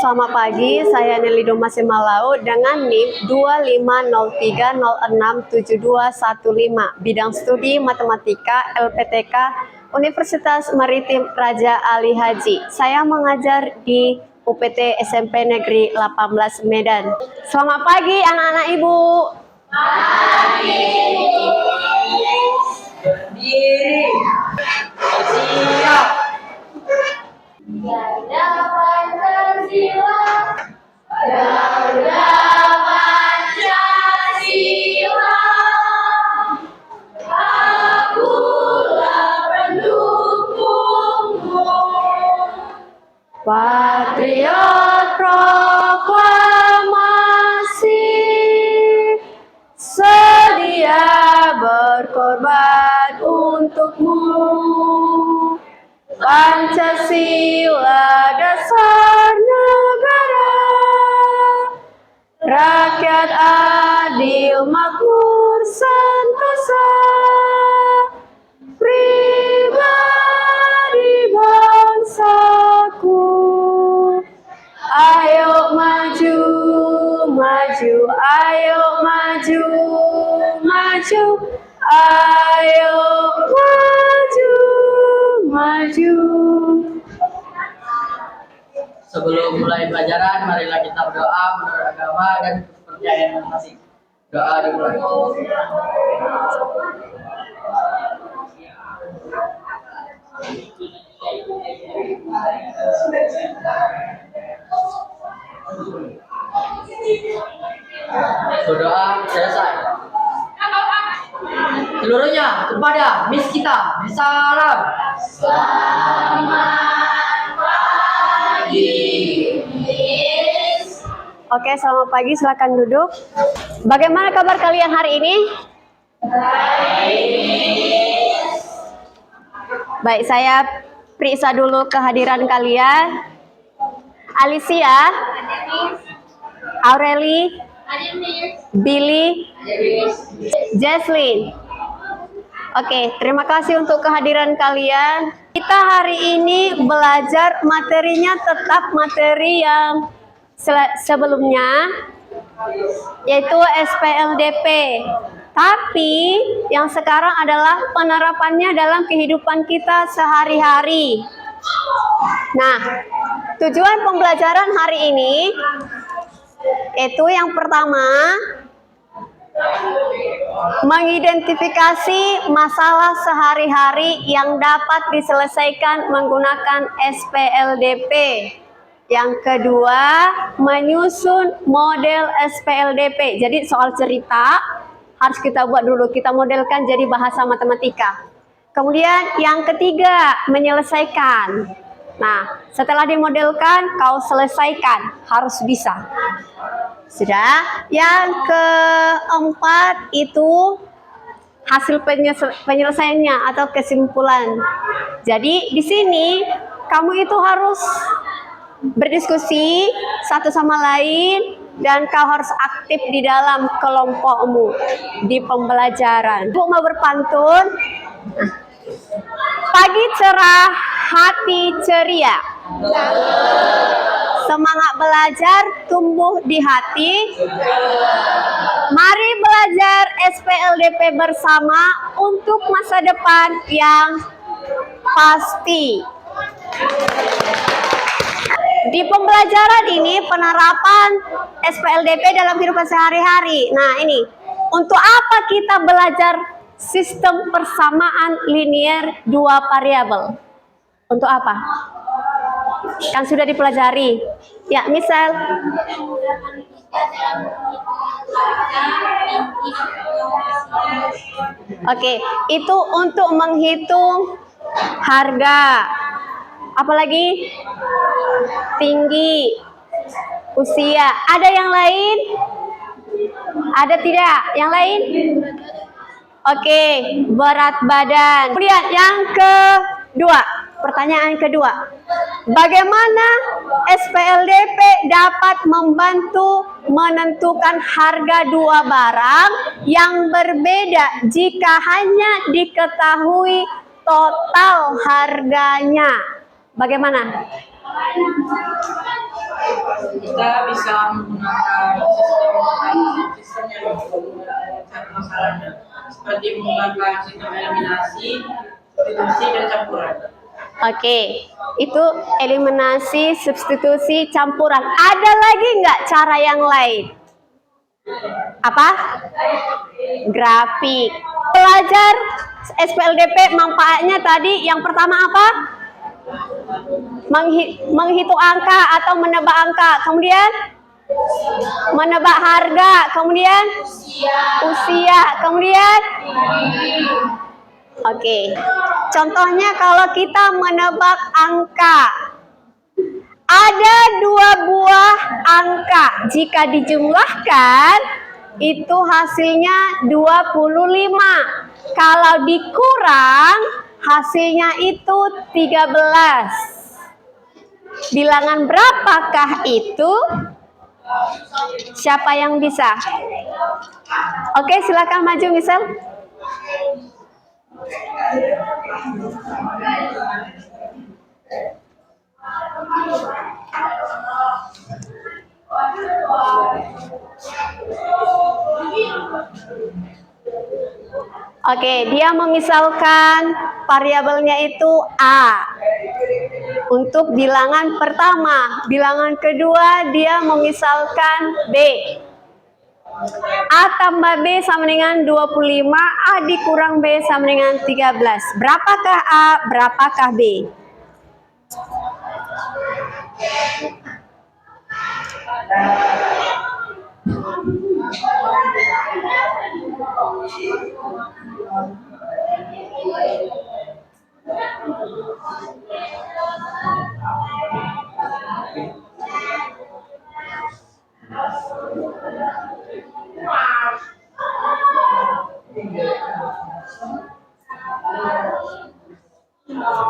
Selamat pagi, saya Nelly Domasi Malau dengan NIM 2503067215, bidang studi Matematika LPTK Universitas Maritim Raja Ali Haji. Saya mengajar di UPT SMP Negeri 18 Medan. Selamat pagi anak-anak Ibu. Pagi. Berdiri. Siap. Garda Pancasila, Garda Pancasila, akulah pendukungmu. Patriot proklamasi, sedia berkorban untukmu. Pancasila dasar negara, rakyat adil makmur sentosa, pribadi bangsaku. Ayo maju, maju, ayo maju, maju, ayo maju, maju. Sebelum mulai pelajaran, marilah kita berdoa menurut agama dan kepercayaan masing-masing. Doa dimulai. Berdoa selesai. Seluruhnya kepada Miss kita, Miss Salam. Selamat pagi, Miss. Oke, selamat pagi, silakan duduk. Bagaimana kabar kalian hari ini? Baik, saya periksa dulu kehadiran kalian. Alicia, Aureli, Billy, Jesslyn. Oke, terima kasih untuk kehadiran kalian. Kita hari ini belajar materinya tetap materi yang sebelumnya, yaitu SPLDP. Tapi yang sekarang adalah penerapannya dalam kehidupan kita sehari-hari. Nah, tujuan pembelajaran hari ini itu yang pertama, mengidentifikasi masalah sehari-hari yang dapat diselesaikan menggunakan SPLDP. Yang kedua, menyusun model SPLDP. Jadi soal cerita harus kita buat dulu, kita modelkan jadi bahasa matematika. Kemudian yang ketiga, menyelesaikan. Nah, setelah dimodelkan, kau selesaikan, harus bisa. Sudah. Yang keempat itu hasil penyelesaiannya atau kesimpulan. Jadi di sini kamu itu harus berdiskusi satu sama lain dan kau harus aktif di dalam kelompokmu di pembelajaran. Bu mau berpantun. Pagi cerah, hati ceria. Semangat belajar tumbuh di hati. Mari belajar SPLDP bersama untuk masa depan yang pasti. Di pembelajaran ini penerapan SPLDP dalam kehidupan sehari-hari. Nah, ini untuk apa kita belajar sistem persamaan linier dua variabel? Untuk apa? Kan sudah dipelajari. Ya, misal. Oke, itu untuk menghitung harga. Apalagi tinggi, usia. Ada yang lain? Ada tidak? Yang lain? Oke, berat badan. Kemudian yang kedua, pertanyaan kedua. Bagaimana SPLDP dapat membantu menentukan harga dua barang yang berbeda jika hanya diketahui total harganya? Bagaimana? bisa menggunakan sistem yang mencari masalahnya, seperti menggunakan sistem eliminasi, substitusi, dan campuran. Oke, itu eliminasi, substitusi, campuran. Ada lagi nggak cara yang lain? Apa? Grafik. Belajar SPLDP manfaatnya tadi yang pertama apa? Menghitung angka atau menebak angka. Kemudian menebak harga. Kemudian usia. Kemudian oke. Contohnya kalau kita menebak angka. Ada 2 buah angka. Jika dijumlahkan, itu hasilnya 25. Kalau dikurang, hasilnya itu 13. Bilangan berapakah itu? Siapa yang bisa? Oke, silakan maju, Misal. Oke, dia memisalkan variabelnya itu A. Untuk bilangan pertama, bilangan kedua dia memisalkan B. A tambah B sama dengan 25, A dikurang B sama dengan 13. Berapakah A, berapakah B?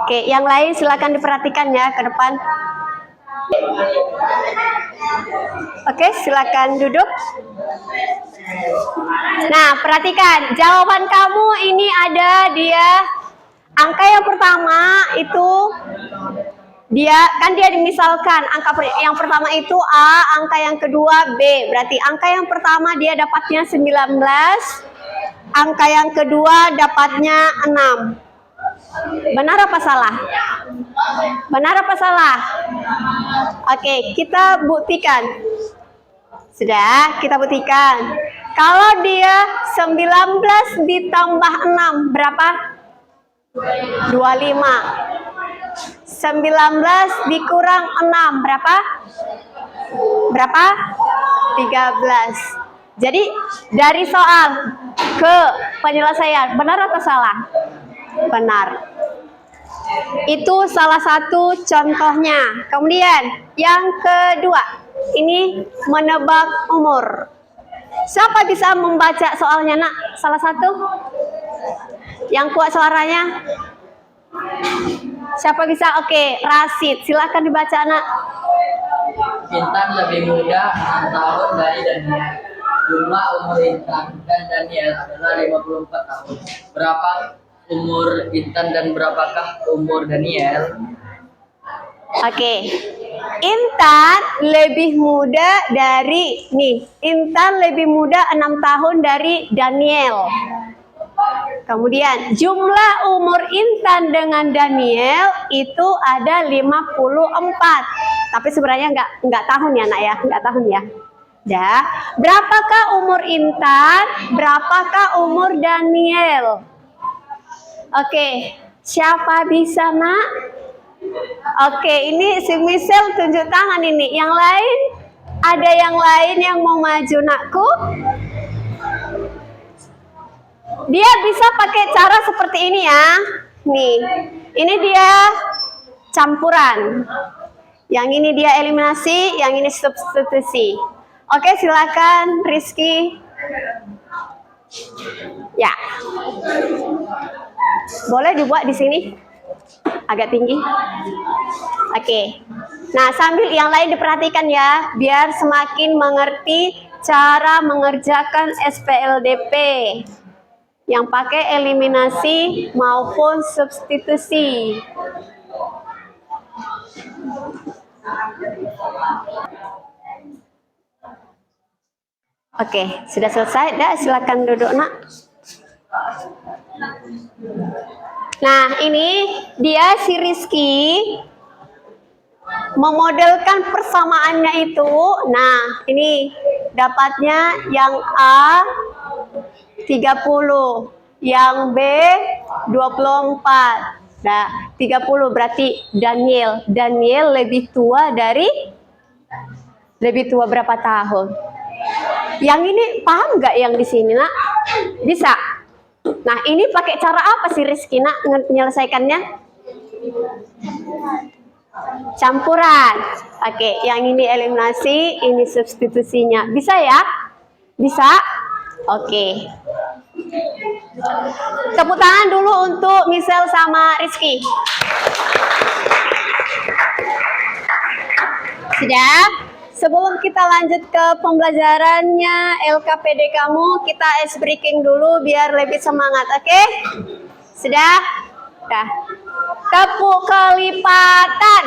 Oke, yang lain silakan diperhatikan ya ke depan. Oke, silakan duduk. Nah, perhatikan jawaban kamu ini ada dia angka yang pertama itu dia dimisalkan angka yang pertama itu A, angka yang kedua B. Berarti angka yang pertama dia dapatnya 19, angka yang kedua dapatnya 6. Benar apa salah? Benar apa salah? Oke, kita buktikan. Sudah, kita buktikan. Kalau dia 19 ditambah 6 berapa? 25. 19 dikurang 6 berapa? Berapa? 13. Jadi dari soal ke penyelesaian benar atau salah? Benar. Itu salah satu contohnya. Kemudian yang kedua, ini menebak umur. Siapa bisa membaca soalnya, Nak? Salah satu? Yang kuat suaranya? Siapa bisa? Oke, Rasid. Silakan dibaca, Nak. Intan lebih muda 6 tahun dari Daniel. Jumlah umur Intan dan Daniel adalah 54 tahun. Berapa umur Intan dan berapakah umur Daniel? Oke. Intan lebih muda dari Intan lebih muda 6 tahun dari Daniel. Kemudian jumlah umur Intan dengan Daniel itu ada 54. Tapi sebenarnya enggak tahun ya, Nak ya, enggak tahun ya. Dah, berapakah umur Intan? Berapakah umur Daniel? Oke, siapa bisa, Nak? Oke, ini si Michelle tunjuk tangan ini. Yang lain? Ada yang lain yang mau maju, Nakku? Dia bisa pakai cara seperti ini ya. Nih, ini dia campuran. Yang ini dia eliminasi, yang ini substitusi. Oke, silakan Rizky. Ya. Boleh dibuat di sini? Agak tinggi. Oke. Nah, sambil yang lain diperhatikan ya, biar semakin mengerti cara mengerjakan SPLDP yang pakai eliminasi maupun substitusi. Oke, sudah selesai. Dah, silakan duduk, Nak. Nah, ini dia si Rizky memodelkan persamaannya itu. Nah, ini dapatnya yang A 30, yang B 24. Nah, 30 berarti Daniel. Daniel lebih tua berapa tahun? Yang ini paham nggak yang di sini, Nak? Bisa? Nah, ini pakai cara apa sih Rizky, Nak, menyelesaikannya? Campuran. Oke, yang ini eliminasi, ini substitusinya. Bisa ya? Bisa? Oke. Tepuk tangan dulu untuk Michelle sama Rizky. Sudah? Sebelum kita lanjut ke pembelajarannya LKPD kamu, kita ice breaking dulu biar lebih semangat, oke? Sudah? Dah. Tepuk kelipatan.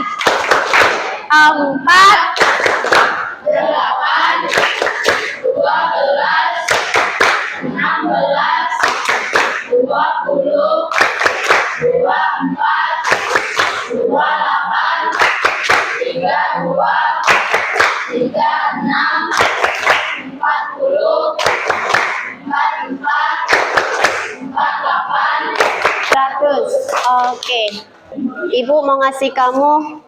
4, 8, 12, 16, 20, 24, 28, 32, 36, 40, 44, 48. 100. Oke. Ibu mau ngasih kamu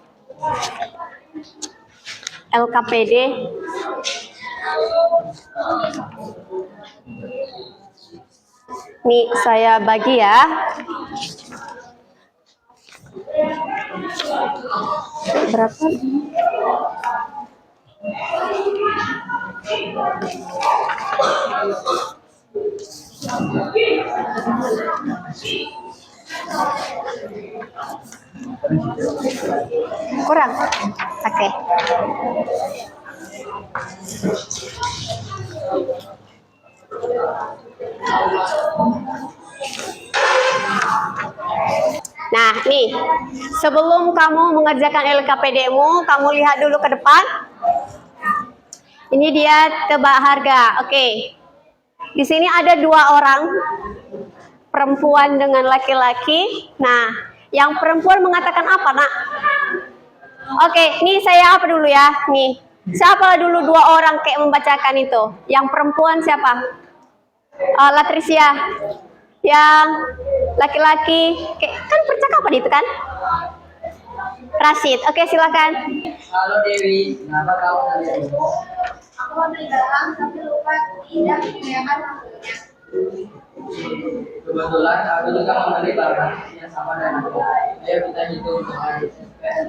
LKPD. Nih, saya bagi ya. Berapa? Kurang? Oke. Nah, nih, sebelum kamu mengerjakan LKPD-mu, kamu lihat dulu ke depan. Ini dia tebak harga. Oke. Di sini ada 2 orang, perempuan dengan laki-laki. Nah, yang perempuan mengatakan apa, Nak? Oke, nih saya apa dulu ya? Nih, siapa dulu 2 orang kayak membacakan itu? Yang perempuan siapa? Latricia. Yang laki-laki, kan percakapan itu kan? Rashid. Oke, silakan. Halo Dewi, kenapa kamu tadi dulu? Aku membeli barang tapi lupa tidak menyediakan waktunya. Kebetulan aku juga membeli barang yang sama dengan aku. Ayo kita hitung dengan SPL.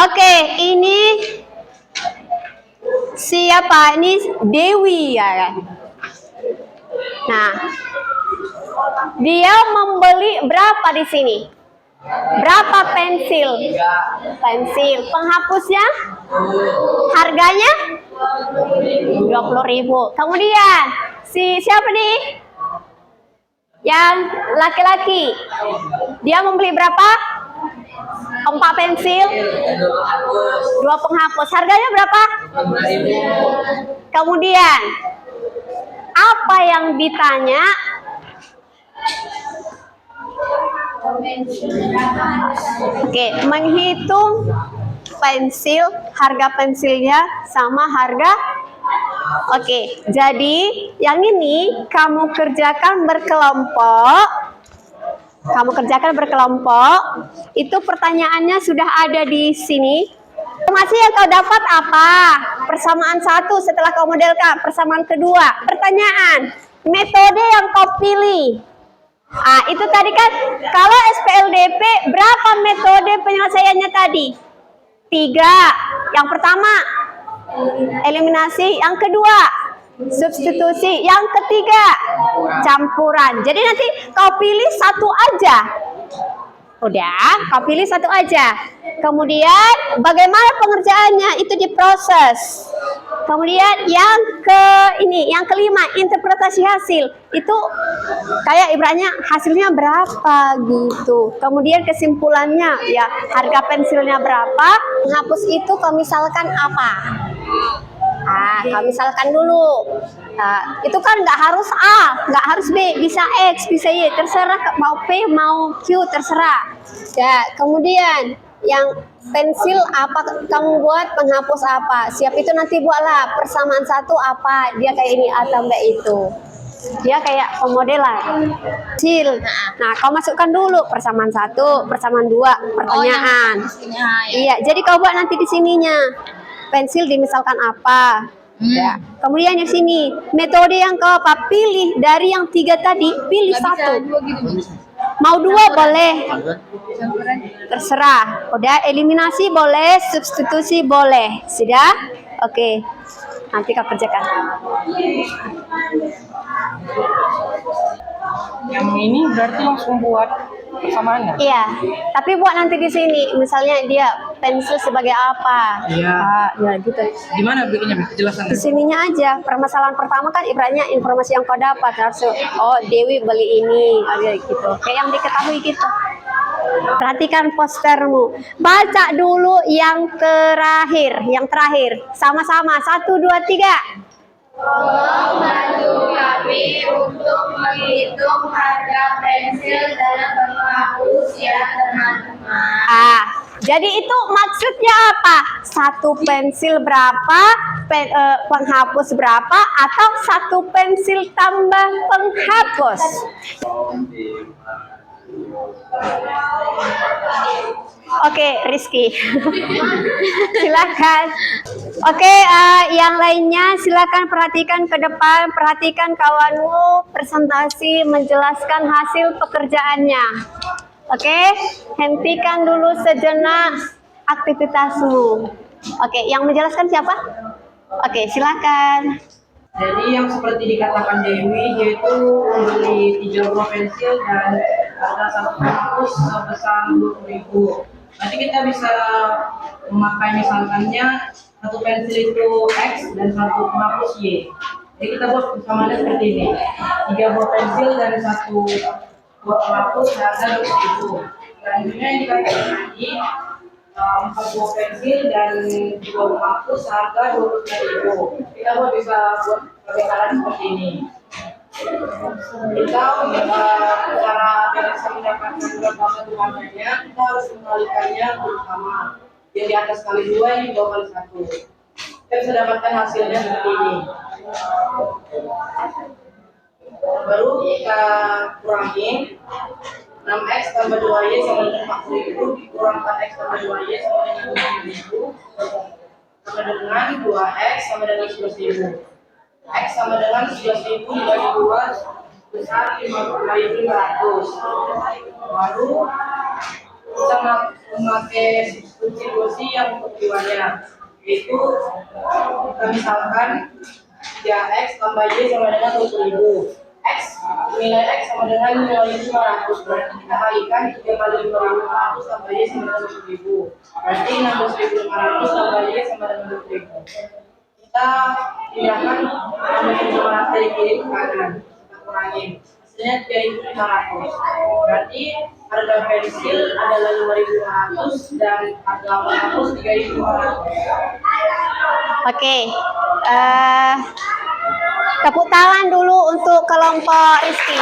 Oke, ini siapa? Ini Dewi ya kan? Nah, dia membeli berapa di sini? Berapa pensil? Pensil. Penghapusnya? Harganya? 20.000. Kemudian, siapa nih? Yang laki-laki. Dia membeli berapa? 4 pensil, 2 penghapus. Harganya berapa? 20.000. Kemudian, apa yang ditanya? Oke, menghitung pensil, harga pensilnya sama harga. Oke, jadi yang ini kamu kerjakan berkelompok. Itu pertanyaannya sudah ada di sini. Informasi yang kau dapat apa? Persamaan 1 setelah kau modelkan. Persamaan kedua. Pertanyaan, metode yang kau pilih. Itu tadi kan, kalau SPLDP berapa metode penyelesaiannya tadi? 3. Yang pertama, eliminasi. Yang kedua, substitusi. Yang ketiga, campuran. Jadi nanti kau pilih 1 aja. Udah, kau pilih 1 aja. Kemudian bagaimana pengerjaannya itu diproses. Kemudian yang kelima, interpretasi hasil. Itu kayak ibaratnya hasilnya berapa gitu. Kemudian kesimpulannya ya, harga pensilnya berapa, menghapus itu kau misalkan apa. Nah, kalau misalkan dulu, nah, itu kan nggak harus A, nggak harus B, bisa X, bisa Y, terserah mau P, mau Q, terserah. Ya, kemudian yang pensil apa kamu buat, penghapus apa, siap itu nanti buatlah persamaan satu apa, dia kayak ini A tambah itu. Dia kayak pemodelan. Pensil. Nah, kau masukkan dulu persamaan satu, persamaan dua, pertanyaan. Iya, jadi kau buat nanti di sininya. Pensil dimisalkan apa? Ya. Kemudian yang sini, metode yang kau apa? Pilih dari yang 3 tadi, pilih satu. Mau 2 boleh. Terserah. Udah, eliminasi boleh, substitusi boleh. Sudah? Oke. Nanti kau kerjakan. Yang ini berarti langsung buat persamaannya. Iya, tapi buat nanti di sini. Misalnya dia pensil sebagai apa? Iya. Ya gitu. Gimana bikinnya penjelasannya? Di sininya aja. Permasalahan pertama kan ibaratnya informasi yang kau dapat harus, oh Dewi beli ini, ada gitu. Kayak yang diketahui gitu. Perhatikan postermu. Baca dulu yang terakhir, Sama-sama. 1, 2, 3. Tolong bantu kami untuk menghitung harga pensil dan penghapus ya teman-teman. Jadi itu maksudnya apa? Satu pensil berapa, penghapus berapa, atau satu pensil tambah penghapus? Oke, Rizky. Silakan. Oke, yang lainnya silakan perhatikan ke depan, perhatikan kawanmu presentasi menjelaskan hasil pekerjaannya. Oke, hentikan dulu sejenak aktivitasmu. Oke, yang menjelaskan siapa? Oke, silakan. Jadi yang seperti dikatakan Dewi, yaitu membeli 3 buah pensil dan harga satu penghapus sebesar 20.000. Nanti kita bisa memakai misalkannya satu pensil itu X dan satu penghapus Y. Jadi kita buat persamaannya seperti ini: 3 buah pensil dan 1 buah penghapus harga 20.000. Selanjutnya yang dikatakan tadi 4 buah pensil dan 2 penghapus harga 25.000. Kita bisa buat perbedaan seperti ini. Kita cara bisa mendapatkan berapa satu harganya, kita harus mengalikannya bersama. Yang di atas kali 2, yang di bawah kali 1. Kita bisa dapatkan hasilnya seperti ini. Baru kita kurangi 6x tambah 2y sama dengan 40.000 dikurang 4x tambah 2y sama dengan 20.000 sama dengan 2x sama dengan 11.000. X sama dengan 11.000 dibagi 2 besar 55.500. Baru kita memakai substitusi yang untuk keduanya, yaitu kita misalkan 3x tambah y sama dengan 20.000. Nilai X sama dengan 5.500, berarti kita kalikan 3 kali 5.500 tambah Y sama dengan 20.000, berarti 16.500 tambah Y sama dengan 20.000. Kita pindahkan 16.500 dari kiri ke kanan, kita kurangin, hasilnya 3.500, berarti harga pensil adalah 5.500 dan harga penghapus 3.500. Oke, tepuk tangan dulu untuk kelompok Rizky.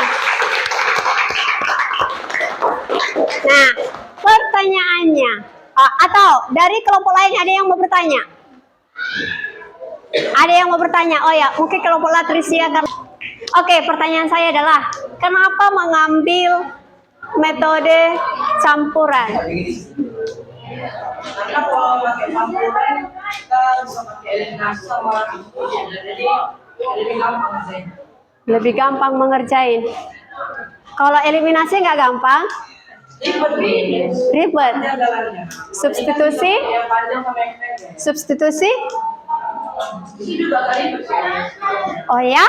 Nah, pertanyaannya, atau dari kelompok lain ada yang mau bertanya? Ada yang mau bertanya? Oh ya, mungkin kelompok Latrisia. Oke, pertanyaan saya adalah, kenapa mengambil metode campuran? Karena kalau pakai campuran kita bisa pakai eliminasi sama substitusi, jadi lebih gampang sih. Lebih gampang mengerjain. Kalau eliminasi nggak gampang? Ribet. Substitusi? Yang panjang sama yang pendek. Substitusi? Ini juga kali percaya. Oh ya?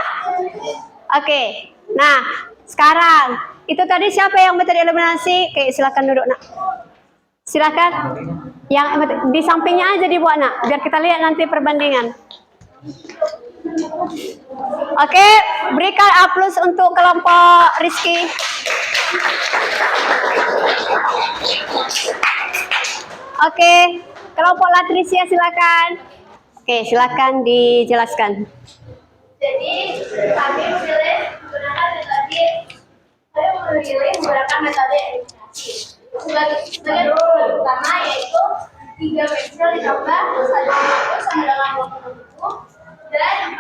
Oke. Nah, sekarang itu tadi siapa yang metode eliminasi? Oke, silakan duduk, Nak. Silakan. Yang di sampingnya aja dibuat, Nak, biar kita lihat nanti perbandingan. Oke, berikan aplaus untuk kelompok Rizky. Oke, kelompok Latrisia silakan. Oke, silakan dijelaskan. Jadi kami memilih menggunakan metode eliminasi. Sebagai utama yaitu 3 pensil ditambah 1 penghapus sama dengan 20 buku dan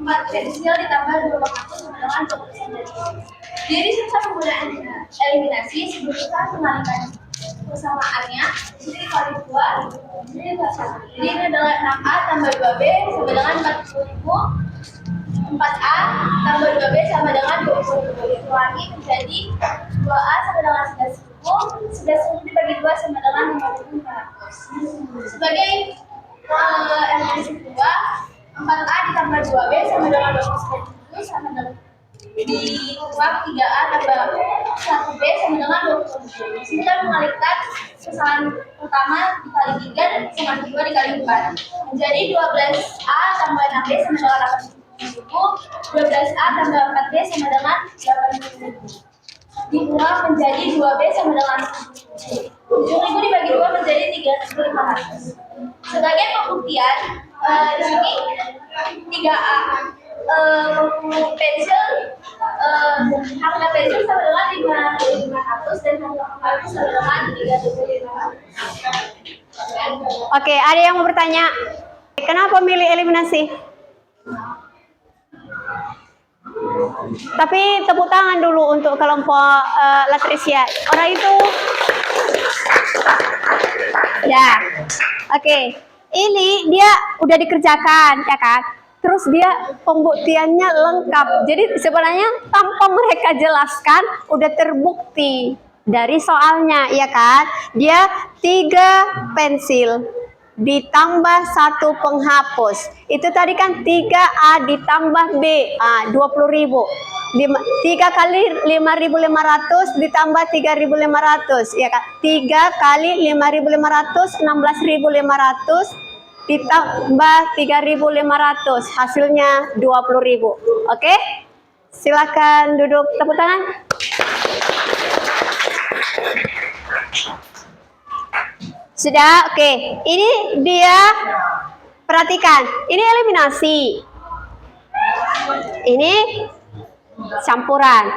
4 pensil ditambah 2 penghapus sama dengan 29. Jadi sistem penggunaan eliminasi sebelumnya mengalihkan persamaannya jadi dikali 2 jadi ini adalah 6A tambah 2B sama dengan 40.000, 4A tambah 2B sama dengan 20.000, itu lagi menjadi 2A sama dengan 11.000 dibagi 2 sama dengan 5.400. Sebagai eliminasi kedua, 4A ditambah 2B sama dengan 29.000 sama dengan dikurangi 3A tambah 1B sama dengan 20.000. Kita mengalihkan kesalahan pertama dikali 3 dan kesalahan kedua dikali 4 menjadi 12A tambah 6B sama dengan 80.000, 12A tambah 4B sama dengan 80.000 dikurang menjadi 2B sama dengan 7.000 dibagi 2 menjadi 3.500. Sebagai pembuktian di sini 3A pensil harga pensil sama dengan 5.500 dan harga penghapus sama dengan 3.500. Oke, ada yang mau bertanya? Kenapa milih eliminasi? Tapi tepuk tangan dulu untuk kelompok Latricia. Orang itu ya. Oke. Ini dia udah dikerjakan, ya kan? Terus dia pembuktiannya lengkap. Jadi sebenarnya tanpa mereka jelaskan udah terbukti dari soalnya, ya kan? Dia 3 pensil ditambah 1 penghapus. Itu tadi kan 3A ditambah B, 20.000. 3 kali 5.500 ditambah 3.500, ya kan? 3 kali 5.500 16.500 ditambah 3.500, hasilnya 20.000. Oke? Silakan duduk, tepuk tangan. Sudah, oke. Ini dia, perhatikan. Ini eliminasi. Ini campuran.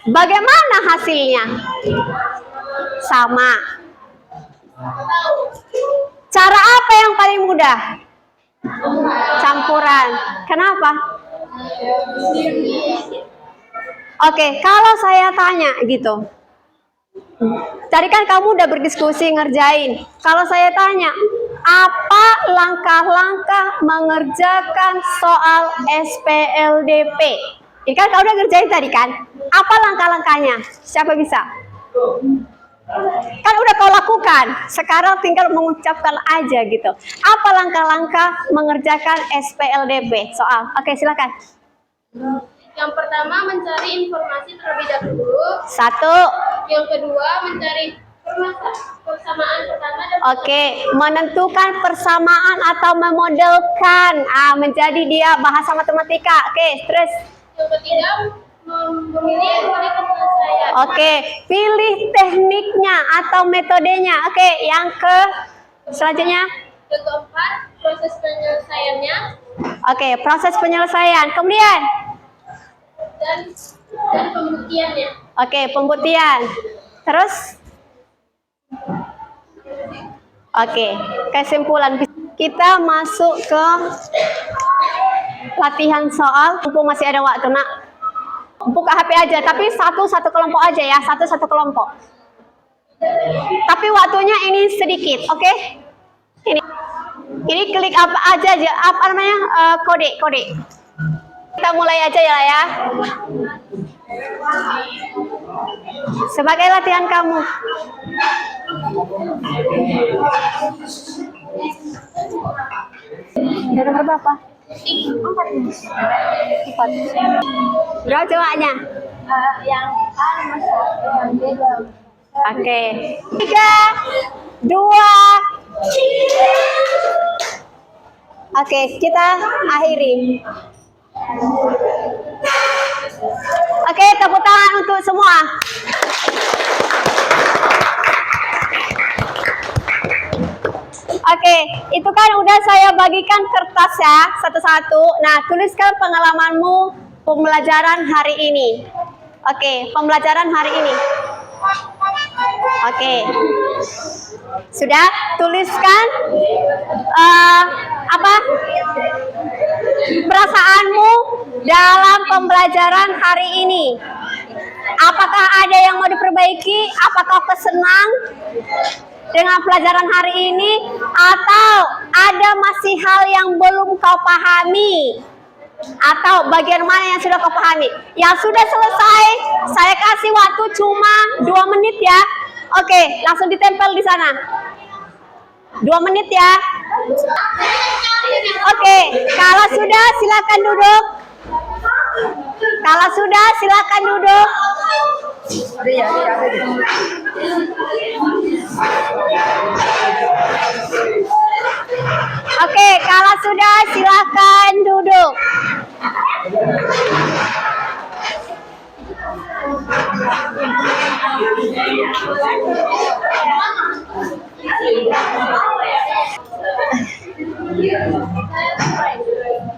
Bagaimana hasilnya? Sama. Cara apa yang paling mudah? Campuran. Kenapa? Oke, kalau saya tanya gitu. Tadi kan kamu udah berdiskusi ngerjain. Kalau saya tanya, apa langkah-langkah mengerjakan soal SPLDP? Ini kan kamu udah ngerjain tadi kan? Apa langkah-langkahnya? Siapa bisa? Kan udah kau lakukan. Sekarang tinggal mengucapkan aja gitu. Apa langkah-langkah mengerjakan SPLDP soal? Oke, silakan. Yang pertama mencari informasi terlebih dahulu. 1. Yang kedua mencari persamaan pertama dan Oke, menentukan persamaan atau memodelkan. Menjadi dia bahasa matematika. Oke, terus. yang ketiga memilih teknik penyelesaian. Oke, pilih tekniknya atau metodenya. Oke, yang ke selanjutnya. Yang keempat proses penyelesaiannya Oke, proses penyelesaian. Kemudian. dan pembuktiannya. Oke, pembuktian. Terus. Oke, kesimpulan. Kita masuk ke latihan soal. Mumpung masih ada waktu, nak. Buka HP aja, tapi satu kelompok aja ya, satu kelompok. Tapi waktunya ini sedikit, oke? Ini klik apa aja, apa namanya, kode. Kita mulai aja ya. Sebagai latihan kamu. Ada nomor berapa? 4. Berapa cowoknya? Yang A nomor 1, yang B 2. Oke. 3, 2. Oke, kita akhiri. Oke, tepuk tangan untuk semua. Oke, itu kan udah saya bagikan kertas ya, satu-satu. Nah, tuliskan pengalamanmu pembelajaran hari ini. Oke, pembelajaran hari ini. Oke. Sudah tuliskan apa? Perasaanmu dalam pembelajaran hari ini. Apakah ada yang mau diperbaiki? Apakah kau senang dengan pelajaran hari ini, atau ada masih hal yang belum kau pahami, atau bagian mana yang sudah kau pahami? Yang sudah selesai, saya kasih waktu cuma 2 menit ya. Oke, langsung ditempel di sana. 2 menit ya. Oke, kalau sudah silakan duduk. Kalau sudah silakan duduk. Oke, kalau sudah silakan duduk.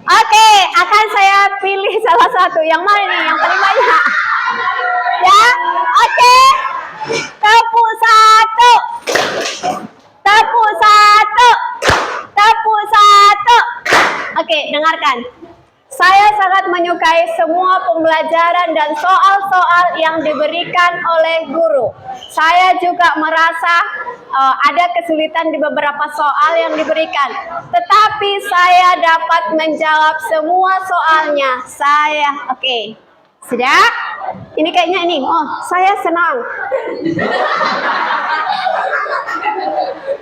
Oke, akan saya pilih salah satu. Yang mana nih? Yang paling banyak? Ya, oke. Tepuk satu. Tepuk satu. Tepuk satu. Oke, dengarkan. Saya sangat menyukai semua pembelajaran dan soal-soal yang diberikan oleh guru. Saya juga merasa ada kesulitan di beberapa soal yang diberikan. Tetapi saya dapat menjawab semua soalnya. Oke. Sudah? Ini kayaknya ini. Oh, saya senang.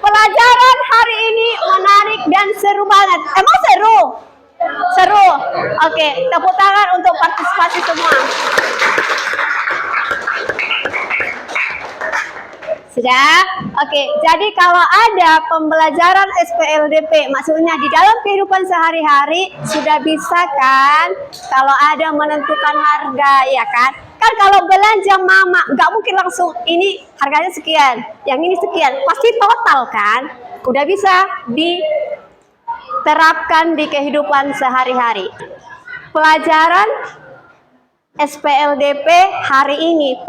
Pelajaran hari ini menarik dan seru banget. Emang seru? Seru. Oke, tepuk tangan untuk partisipasi semua. Sudah? Oke, jadi kalau ada pembelajaran SPLDP, maksudnya di dalam kehidupan sehari-hari, sudah bisa kan? Kalau ada menentukan harga, ya kan? Kan kalau belanja mama, nggak mungkin langsung, ini harganya sekian, yang ini sekian. Pasti total kan? Udah bisa diterapkan di kehidupan sehari-hari. Pelajaran SPLDP hari ini,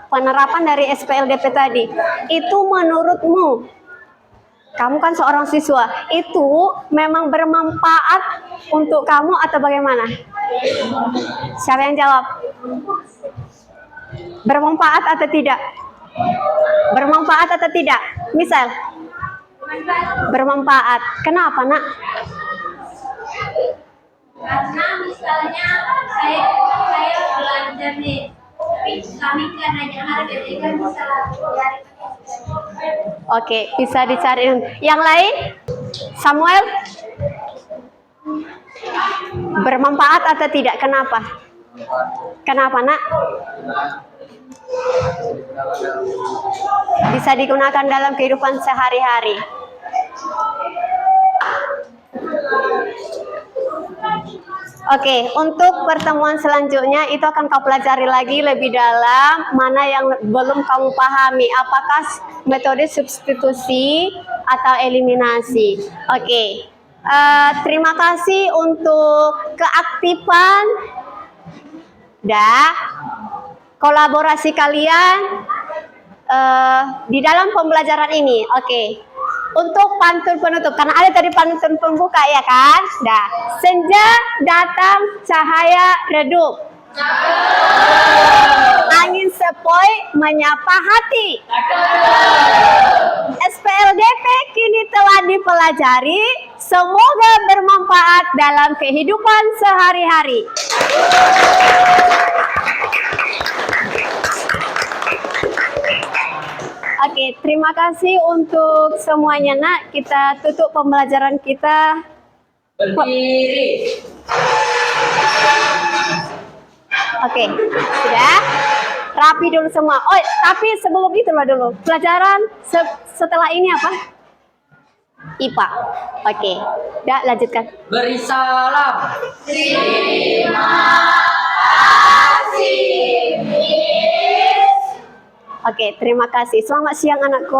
penerapan dari SPLDP tadi, itu menurutmu, kamu kan seorang siswa, itu memang bermanfaat untuk kamu atau bagaimana? Siapa yang jawab? Bermanfaat atau tidak? Bermanfaat atau tidak? Misal, bermanfaat. Kenapa, Nak? Karena misalnya saya belajar nih, kami kan hanya harga kan bisa cari. Oke, bisa dicari. Yang lain? Samuel? Bermanfaat atau tidak? Kenapa? Kenapa, Nak? Bisa digunakan dalam kehidupan sehari-hari. Oke, untuk pertemuan selanjutnya itu akan kau pelajari lagi lebih dalam mana yang belum kamu pahami, apakah metode substitusi atau eliminasi. Oke, terima kasih untuk keaktifan dan kolaborasi kalian di dalam pembelajaran ini. Oke. Untuk pantun penutup, karena ada tadi pantun pembuka ya kan? Dah. Senja datang, cahaya redup. Angin sepoi menyapa hati. SPLDP kini telah dipelajari, semoga bermanfaat dalam kehidupan sehari-hari. Oke, terima kasih untuk semuanya, Nak. Kita tutup pembelajaran kita. Berdiri. Oke, sudah? Rapi dulu semua. Oh, tapi sebelum itu dulu. Pelajaran setelah ini apa? IPA. Oke, udah lanjutkan. Beri salam. Terima kasih. Oke, terima kasih. Selamat siang, anakku.